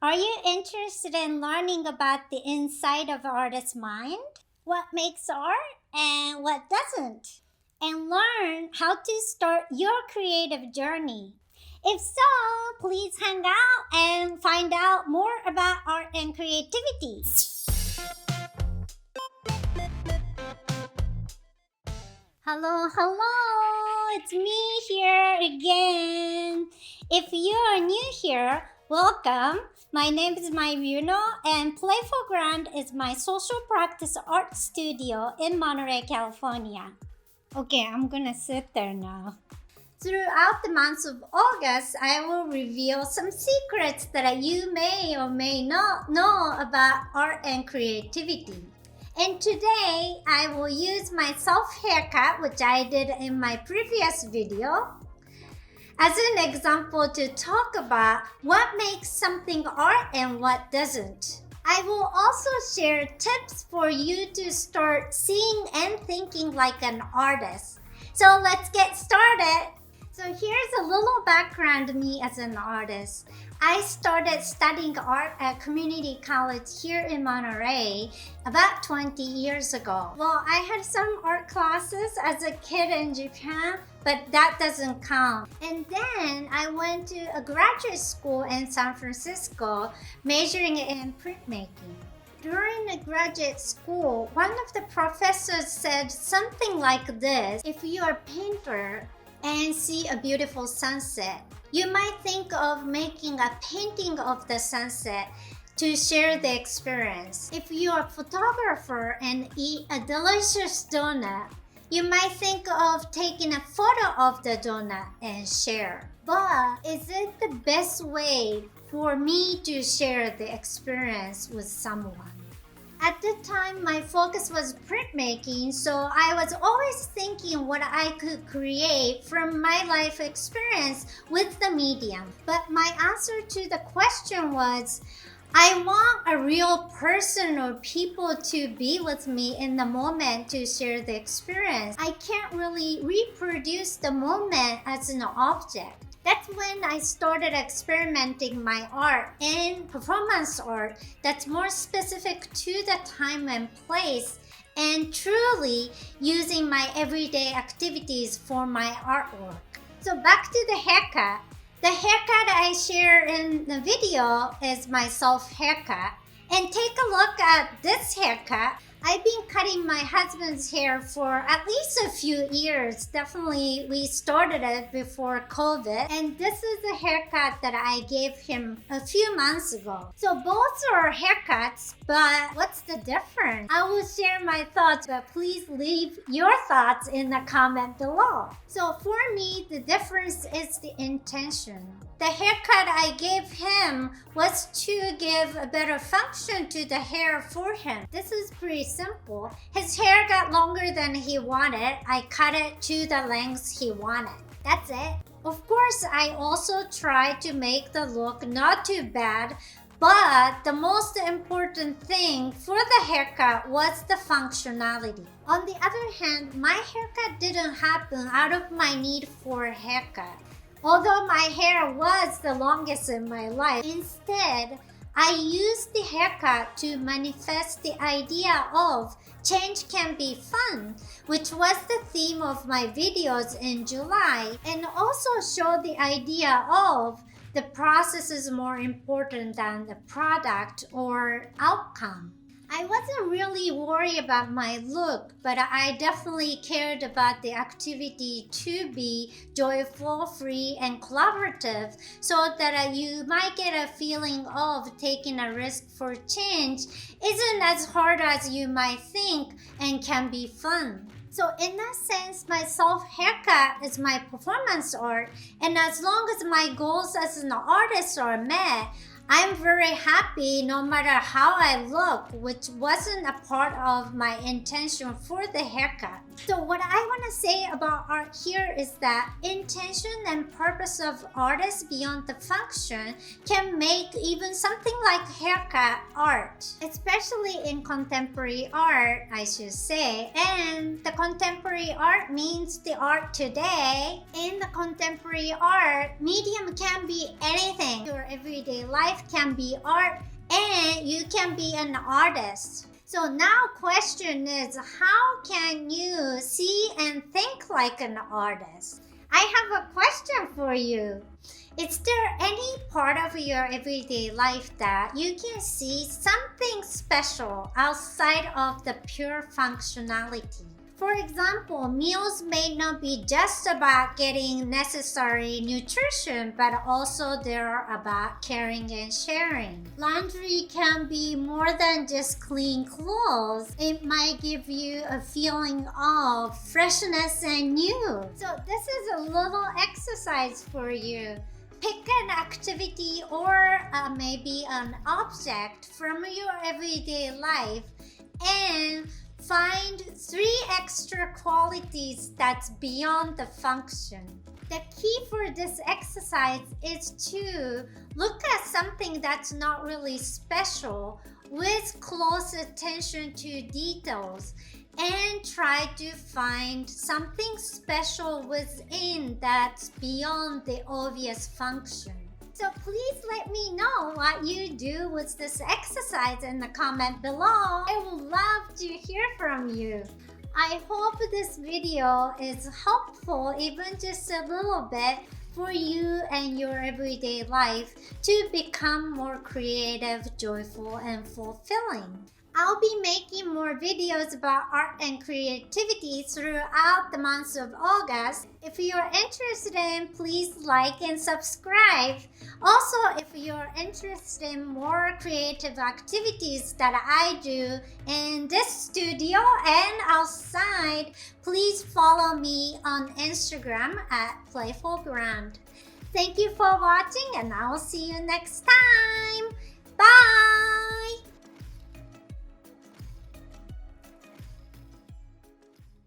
Are you interested in learning about the inside of artist's mind? What makes art and what doesn't? And learn how to start your creative journey. If so, please hang out and find out more about art and creativity. Hello, it's me here again. If you are new here, welcome. My name is Mai Ryuno, and Playful Ground is my social practice art studio in Monterey, California. Okay, I'm gonna sit there now. Throughout the months of August, I will reveal some secrets that you may or may not know about art and creativity. And today, I will use my self-haircut, which I did in my previous video, as an example to talk about what makes something art and what doesn't. I will also share tips for you to start seeing and thinking like an artist. So let's get started. So here's a little background of me as an artist. I started studying art at community college here in Monterey about 20 years ago. Well, I had some art classes as a kid in Japan, but that doesn't count. And then I went to a graduate school in San Francisco, majoring in printmaking. During the graduate school, one of the professors said something like this: if you're a painter and see a beautiful sunset, you might think of making a painting of the sunset to share the experience. If you're a photographer and eat a delicious donut, you might think of taking a photo of the donut and share. But is it the best way for me to share the experience with someone? At the time, my focus was printmaking, so I was always thinking what I could create from my life experience with the medium. But my answer to the question was, I want a real person or people to be with me in the moment to share the experience. I can't really reproduce the moment as an object. That's when I started experimenting my art in performance art that's more specific to the time and place, and truly using my everyday activities for my artwork. So back to the haircut. The haircut I share in the video is my self-haircut. And take a look at this haircut. I've been cutting my husband's hair for at least a few years. Definitely, we started it before COVID. And this is the haircut that I gave him a few months ago. So both are haircuts, but what's the difference? I will share my thoughts, but please leave your thoughts in the comment below. So for me, the difference is the intention. The haircut I gave him was to give a better function to the hair for him. This is pretty simple. His hair got longer than he wanted. I cut it to the length he wanted. That's it. Of course, I also tried to make the look not too bad, but the most important thing for the haircut was the functionality. On the other hand, my haircut didn't happen out of my need for a haircut. Although my hair was the longest in my life, instead, I used the haircut to manifest the idea of change can be fun, which was the theme of my videos in July, and also show the idea of the process is more important than the product or outcome. I wasn't really worried about my look, but I definitely cared about the activity to be joyful, free, and collaborative so that you might get a feeling of taking a risk for change isn't as hard as you might think and can be fun. So in that sense, my self-haircut is my performance art, and as long as my goals as an artist are met, I'm very happy no matter how I look, which wasn't a part of my intention for the haircut. So what I want to say about art here is that intention and purpose of artists beyond the function can make even something like haircut art, especially in contemporary art, I should say. And the contemporary art means the art today. In the contemporary art, medium can be anything. Your everyday life life can be art and you can be an artist. So now question is, how can you see and think like an artist? I have a question for you. Is there any part of your everyday life that you can see something special outside of the pure functionality? For example, meals may not be just about getting necessary nutrition, but also they're about caring and sharing. Laundry can be more than just clean clothes. It might give you a feeling of freshness and new. So this is a little exercise for you. Pick an activity or maybe an object from your everyday life and find 3 extra qualities that's beyond the function. The key for this exercise is to look at something that's not really special with close attention to details and try to find something special within that's beyond the obvious function. So please let me know what you do with this exercise in the comment below. I would love to hear from you. I hope this video is helpful, even just a little bit, for you and your everyday life to become more creative, joyful, and fulfilling. I'll be making more videos about art and creativity throughout the months of August. If you're interested in, please like and subscribe. Also, if you're interested in more creative activities that I do in this studio and outside, please follow me on Instagram at Playful Grand. Thank you for watching, and I will see you next time.